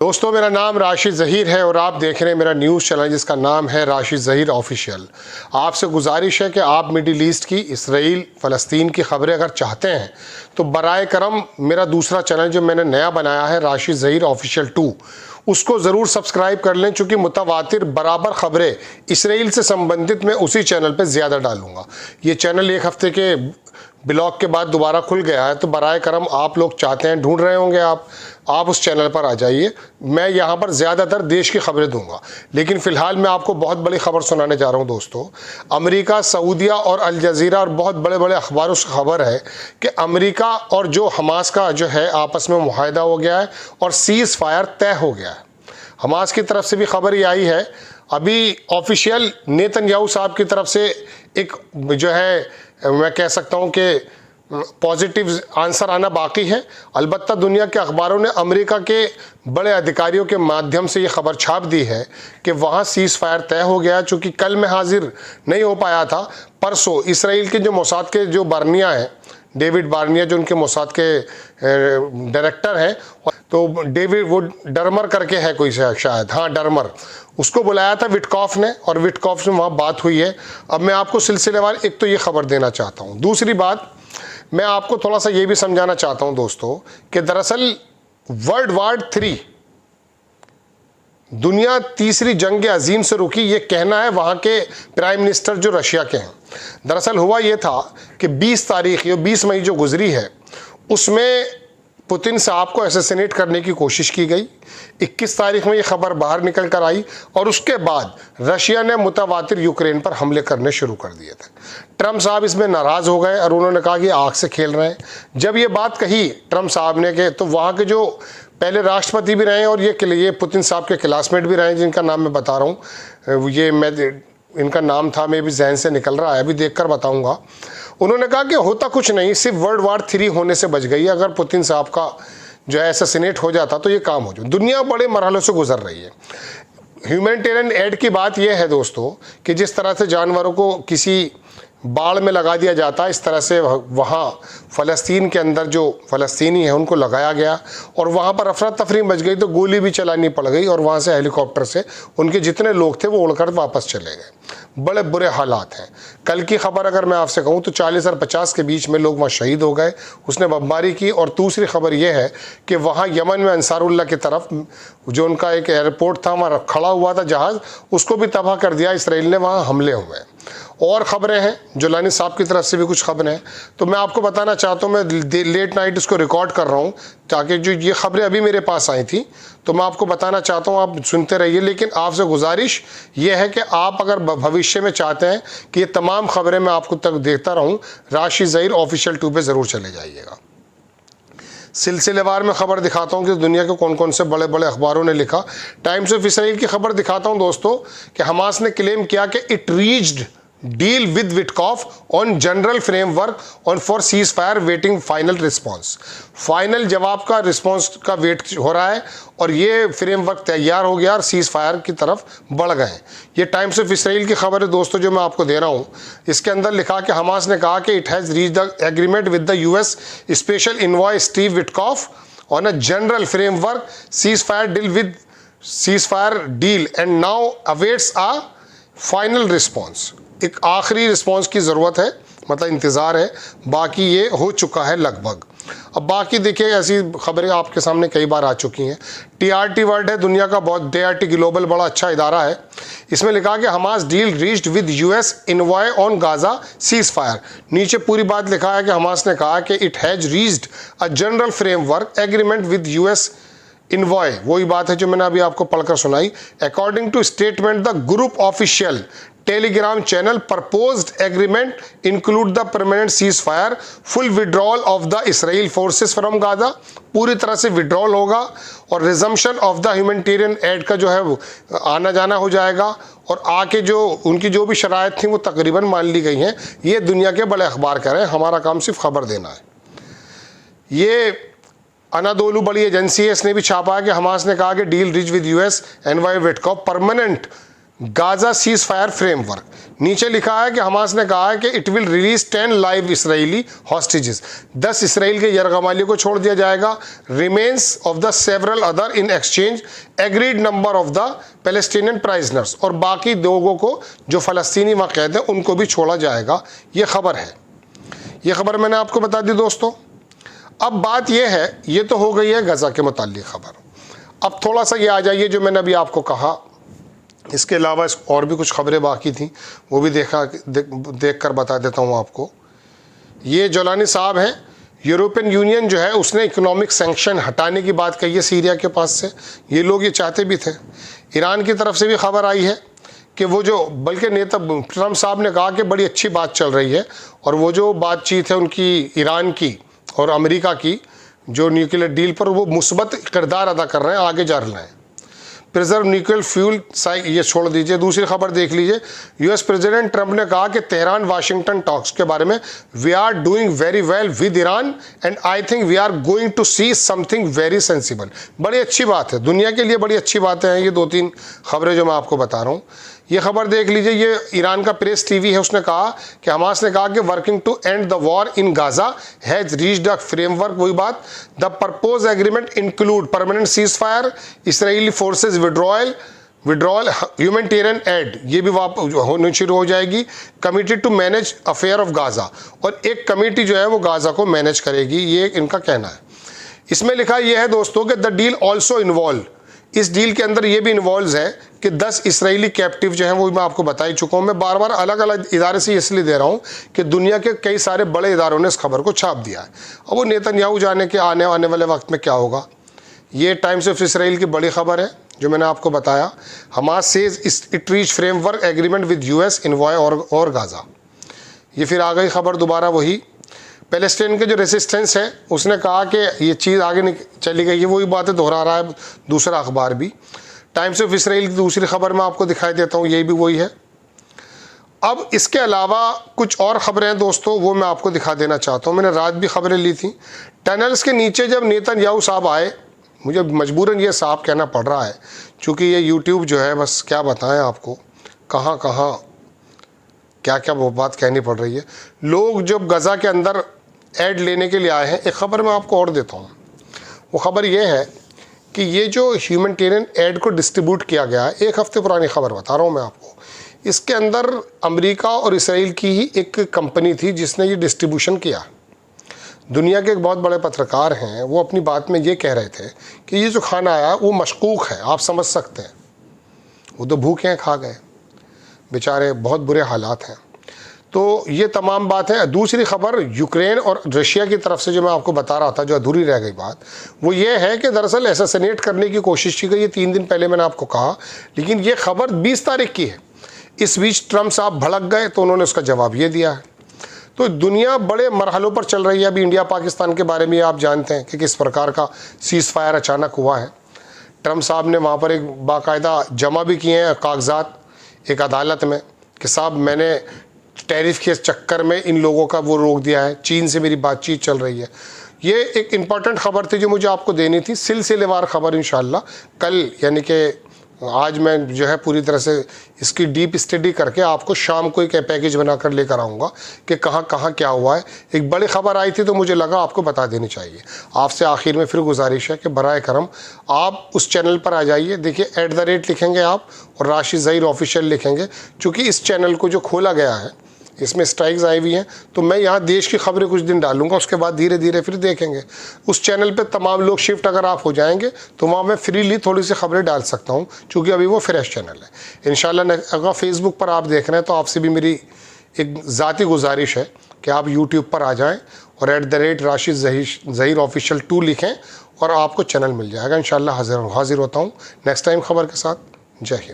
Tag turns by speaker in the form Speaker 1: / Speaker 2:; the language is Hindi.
Speaker 1: दोस्तों, मेरा नाम राशिद ज़हीर है और आप देख रहे हैं मेरा न्यूज़ चैनल जिसका नाम है राशिद ज़हीर ऑफिशियल। आपसे गुजारिश है कि आप मिडिल ईस्ट की, इसराइल फ़लस्तीन की ख़बरें अगर चाहते हैं तो बराए करम मेरा दूसरा चैनल जो मैंने नया बनाया है राशिद ज़हीर ऑफिशियल 2, उसको ज़रूर सब्सक्राइब कर लें, चूँकि मुतवातिर बराबर ख़बरें इसराइल से संबंधित मैं उसी चैनल पर ज़्यादा डालूँगा। ये चैनल एक हफ़्ते के ब्लॉक के बाद दोबारा खुल गया है, तो बराए करम आप लोग चाहते हैं, ढूंढ रहे होंगे आप उस चैनल पर आ जाइए। मैं यहाँ पर ज़्यादातर देश की खबरें दूंगा, लेकिन फ़िलहाल मैं आपको बहुत बड़ी खबर सुनाने जा रहा हूँ दोस्तों। अमेरिका, सऊदिया और अल जज़ीरा और बहुत बड़े बड़े अखबारों से खबर है कि अमेरिका और जो हमास का जो है आपस में मुआहदा हो गया है और सीज़ फायर तय हो गया है। हमास की तरफ से भी खबर ये आई है, अभी ऑफिशियल नेतन्याहू साहब की तरफ से एक जो है मैं कह सकता हूँ कि पॉजिटिव आंसर आना बाकी है। अलबत्ता दुनिया के अखबारों ने अमेरिका के बड़े अधिकारियों के माध्यम से ये खबर छाप दी है कि वहाँ सीज़ फायर तय हो गया। चूँकि कल मैं हाजिर नहीं हो पाया था, परसों इसराइल के जो मोसाद के जो बार्निया हैं, डेविड बार्निया जो उनके मोसाद के डायरेक्टर हैं, तो डेविड वो डरमर करके है कोई शायद, हाँ डरमर, उसको बुलाया था विटकॉफ ने और विटकॉफ से वहाँ बात हुई है। अब मैं आपको सिलसिलेवार एक तो ये खबर देना चाहता हूँ। दूसरी बात, मैं आपको थोड़ा सा ये भी समझाना चाहता हूँ दोस्तों कि दरअसल वर्ल्ड वार 3 दुनिया तीसरी जंग अजीम से रुकी, ये कहना है वहाँ के प्राइम मिनिस्टर जो रशिया के हैं। दरअसल हुआ ये था कि 20 तारीख, ये 20 मई जो गुजरी है, उसमें पुतिन साहब को असैसिनेट करने की कोशिश की गई। 21 तारीख में ये खबर बाहर निकल कर आई और उसके बाद रशिया ने मुतवातिर यूक्रेन पर हमले करने शुरू कर दिए थे। ट्रम्प साहब इसमें नाराज़ हो गए और उन्होंने कहा कि आग से खेल रहे हैं। जब ये बात कही ट्रम्प साहब ने कि, तो वहाँ के जो पहले राष्ट्रपति भी रहे और ये पुतिन साहब के क्लासमेट भी रहे, जिनका नाम मैं बता रहा हूँ, ये मैं इनका नाम था, मैं भी जहन से निकल रहा है, अभी देखकर बताऊंगा। उन्होंने कहा कि होता कुछ नहीं, सिर्फ वर्ल्ड वार 3 होने से बच गई। अगर पुतिन साहब का जो है असैसिनेट हो जाता तो ये काम हो जाए। दुनिया बड़े मरहलों से गुजर रही है। ह्यूमैनिटेरियन एड की बात यह है दोस्तों कि जिस तरह से जानवरों को किसी बाड़ में लगा दिया जाता है, इस तरह से वहाँ फ़लस्तीन के अंदर जो फ़लस्तीनी है उनको लगाया गया और वहाँ पर अफरा तफरी मच गई, तो गोली भी चलानी पड़ गई और वहाँ से हेलीकॉप्टर से उनके जितने लोग थे वो उड़कर वापस चले गए। बड़े बुरे हालात हैं। कल की खबर अगर मैं आपसे कहूँ तो 40 और 50 के बीच में लोग वहाँ शहीद हो गए, उसने बमबारी की। और दूसरी खबर यह है कि वहाँ यमन में अंसारुल्लाह की तरफ जो उनका एक एयरपोर्ट था, वहाँ खड़ा हुआ था जहाज़, उसको भी तबाह कर दिया इसराइल ने, वहाँ हमले हुए हैं। और ख़बरें हैं, जुलानी साहब की तरफ से भी कुछ खबरें हैं, तो मैं आपको बताना चाहता हूँ। मैं लेट नाइट इसको रिकॉर्ड कर रहा हूँ ताकि जो ये खबरें अभी मेरे पास आई थी तो मैं आपको बताना चाहता हूँ, आप सुनते रहिए। लेकिन आपसे गुजारिश ये है कि आप अगर भविष्य में चाहते हैं कि ये तमाम खबरें मैं आपको तक देखता रहूँ, राशिद ज़हीर ऑफिशियल 2 पे ज़रूर चले जाइएगा। सिलसिलेवार में खबर दिखाता हूँ कि दुनिया के कौन कौन से बड़े बड़े अखबारों ने लिखा। टाइम्स ऑफ इसराइल की खबर दिखाता हूँ दोस्तों कि हमास ने क्लेम किया कि it reached deal with Witkoff on general framework on for cease fire waiting final response. Final जवाब का रिस्पॉन्स का वेट हो रहा है और ये फ्रेमवर्क तैयार हो गया और सीज फायर की तरफ बढ़ गए। ये टाइम्स ऑफ इसराइल की खबर है दोस्तों जो मैं आपको दे रहा हूँ। इसके अंदर लिखा कि हमास ने कहा कि it has reach the agreement with the US special envoy Steve Witkoff on a general framework cease fire deal and now awaits a final response. एक आखिरी रिस्पॉन्स की ज़रूरत है, मतलब इंतज़ार है, बाकी ये हो चुका है लगभग। अब बाकी देखिए, ऐसी खबरें आपके सामने कई बार आ चुकी हैं। TRT वर्ल्ड है दुनिया का बहुत, TRT ग्लोबल बड़ा अच्छा इदारा है। इसमें लिखा कि Hamas deal reached with US envoy on Gaza cease fire. नीचे पूरी बात लिखा है कि हमास ने कहा कि it has reached a general framework agreement with US envoy, वही बात है जो मैंने अभी आपको पढ़कर सुनाई। According to statement the group official Telegram channel proposed agreement include the permanent ceasefire, full withdrawal of the Israel forces from Gaza, पूरी तरह से विड्रॉल होगा और resumption of the humanitarian aid का जो है वो आना जाना हो जाएगा और आके जो उनकी जो भी शराइत थी वो तकरीबन मान ली गई हैं। ये दुनिया के बड़े अखबार कह रहे हैं, हमारा काम सिर्फ खबर देना है। ये अनादोलू बड़ी एजेंसी है, इसने भी छापा है कि हमास ने कहा कि deal reach with US envoy Witkoff permanent Gaza ceasefire framework. नीचे लिखा है कि हमास ने कहा है कि it will release 10 live Israeli hostages, 10 Israel के यरगमाली को छोड़ दिया जाएगा। Remains of the several other in exchange agreed number of the Palestinian prisoners, और बाकी लोगों को जो फ़लस्तीनी वहाँ कैद हैं उनको भी छोड़ा जाएगा। ये खबर है, ये खबर मैंने आपको बता दी दोस्तों। अब बात यह है, ये तो हो गई है गज़ा के मुताल्लिक़ खबर। अब थोड़ा सा ये आ जाइए जो मैंने अभी आपको कहा, इसके अलावा और भी कुछ खबरें बाकी थी, वो भी देख कर बता देता हूँ आपको। ये जोलानी साहब हैं, यूरोपियन यूनियन जो है उसने इकोनॉमिक सैंक्शन हटाने की बात कही है सीरिया के पास से। ये लोग ये चाहते भी थे। ईरान की तरफ से भी खबर आई है कि वो जो, बल्कि नेता ट्रम्प साहब ने कहा कि बड़ी अच्छी बात चल रही है, और वो जो बातचीत है उनकी ईरान की और अमेरिका की जो न्यूक्लियर डील पर, वो मुस्बत किरदार अदा कर रहे हैं, आगे जा रहे हैं। प्रिजर्व न्यूक्लियर फ्यूल ये छोड़ दीजिए। दूसरी खबर देख लीजिए, यूएस प्रेसिडेंट ट्रंप ने कहा कि तेहरान वाशिंगटन टॉक्स के बारे में, we are doing very well with Iran and I think we are going to see something very sensible. बड़ी अच्छी बात है, दुनिया के लिए बड़ी अच्छी बातें हैं ये 2-3 खबरें जो मैं आपको बता रहा हूँ। ये खबर देख लीजिए, ये ईरान का प्रेस टीवी है, उसने कहा कि हमास ने कहा कि working to end the war in Gaza has reached a framework, वही बात, the propose agreement include permanent ceasefire, Israeli forces withdrawal, humanitarian aid, ये भी होनी शुरू हो जाएगी, committee to manage affair of Gaza, और एक कमेटी जो है वो गाजा को मैनेज करेगी, ये इनका कहना है। इसमें लिखा यह है दोस्तों कि द डील ऑल्सो इन्वॉल्व, इस डील के अंदर ये भी इन्वॉल्व है कि 10 इसराइली कैप्टिव जो हैं वो मैं आपको बता ही चुका हूँ। मैं बार बार अलग अलग इदारे से इसलिए दे रहा हूँ कि दुनिया के कई सारे बड़े इदारों ने इस खबर को छाप दिया है। अब वो नेतन्याहू जाने के आने वाले वक्त में क्या होगा। ये टाइम्स ऑफ इसराइल की बड़ी खबर है जो मैंने आपको बताया। Hamas says it reach framework agreement with US envoy और गाजा। ये फिर आ गई खबर दोबारा वही, पैलेस्टीन के जो रेसिस्टेंस है उसने कहा कि ये चीज़ आगे चली गई है, वही बातें दोहरा रहा है दूसरा अखबार भी। टाइम्स ऑफ इसराइल की दूसरी खबर मैं आपको दिखाई देता हूँ, यही भी वही है। अब इसके अलावा कुछ और खबरें हैं दोस्तों, वो मैं आपको दिखा देना चाहता हूँ। मैंने रात भी खबरें ली थी। टनल्स के नीचे जब नेतन्याहू साहब आए, मुझे मजबूरन ये साहब कहना पड़ रहा है क्योंकि ये यूट्यूब जो है, बस क्या बताएं आपको, कहाँ कहाँ क्या क्या वो बात कहनी पड़ रही है। लोग जब गज़ा के अंदर ऐड लेने के लिए आए हैं, एक ख़बर मैं आपको और देता हूँ। वो ख़बर ये है कि ये जो ह्यूमैनिटेरियन ऐड को डिस्ट्रीब्यूट किया गया है, 1 हफ़्ते पुरानी ख़बर बता रहा हूँ मैं आपको। इसके अंदर अमेरिका और इसराइल की ही एक कंपनी थी जिसने ये डिस्ट्रीब्यूशन किया। दुनिया के एक बहुत बड़े पत्रकार हैं, वो अपनी बात में ये कह रहे थे कि ये जो खाना आया वो मशकूक है, आप समझ सकते हैं। वो तो भूखे हैं, खा गए बेचारे, बहुत बुरे हालात हैं। तो ये तमाम बात है। दूसरी खबर यूक्रेन और रशिया की तरफ से जो मैं आपको बता रहा था, जो अधूरी रह गई बात, वो ये है कि दरअसल असैसिनेट करने की कोशिश की गई। ये 3 दिन पहले मैंने आपको कहा, लेकिन ये खबर 20 तारीख की है। इस बीच ट्रम्प साहब भड़क गए तो उन्होंने उसका जवाब ये दिया है। तो दुनिया बड़े मरहलों पर चल रही है। अभी इंडिया पाकिस्तान के बारे में आप जानते हैं कि किस प्रकार का सीज़ फायर अचानक हुआ है। ट्रम्प साहब ने वहाँ पर एक बाकायदा जमा भी किए हैं कागजात एक अदालत में कि साहब मैंने टैरिफ के चक्कर में इन लोगों का वो रोक दिया है, चीन से मेरी बातचीत चल रही है। ये एक इम्पॉर्टेंट ख़बर थी जो मुझे आपको देनी थी, सिलसिलेवार ख़बर इंशाल्लाह कल, यानी कि आज मैं जो है पूरी तरह से इसकी डीप स्टडी करके आपको शाम को एक पैकेज बनाकर लेकर आऊँगा कि कहाँ कहाँ क्या हुआ है। एक बड़ी ख़बर आई थी तो मुझे लगा आपको बता देनी चाहिए। आपसे आखिर में फिर गुजारिश है कि बराए करम आप उस चैनल पर आ जाइए। देखिए @ लिखेंगे आप और राशिद ज़हीर ऑफिशियल लिखेंगे, चूँकि इस चैनल को जो खोला गया है इसमें स्ट्राइक्स आई हुई हैं, तो मैं यहाँ देश की खबरें कुछ दिन डालूंगा, उसके बाद धीरे धीरे फिर देखेंगे। उस चैनल पे तमाम लोग शिफ्ट अगर आप हो जाएंगे तो वहाँ मैं फ्रीली थोड़ी सी खबरें डाल सकता हूँ, क्योंकि अभी वो फ्रेश चैनल है। इंशाल्लाह अगर फेसबुक पर आप देख रहे हैं तो आपसे भी मेरी एक ज़ाती गुजारिश है कि आप यूट्यूब पर आ जाएँ और @ राशिद ज़हीर ऑफिशियल 2 लिखें और आपको चैनल मिल जाएगा। इंशाल्लाह हाजिर होता हूँ नेक्स्ट टाइम खबर के साथ। जय हिंद।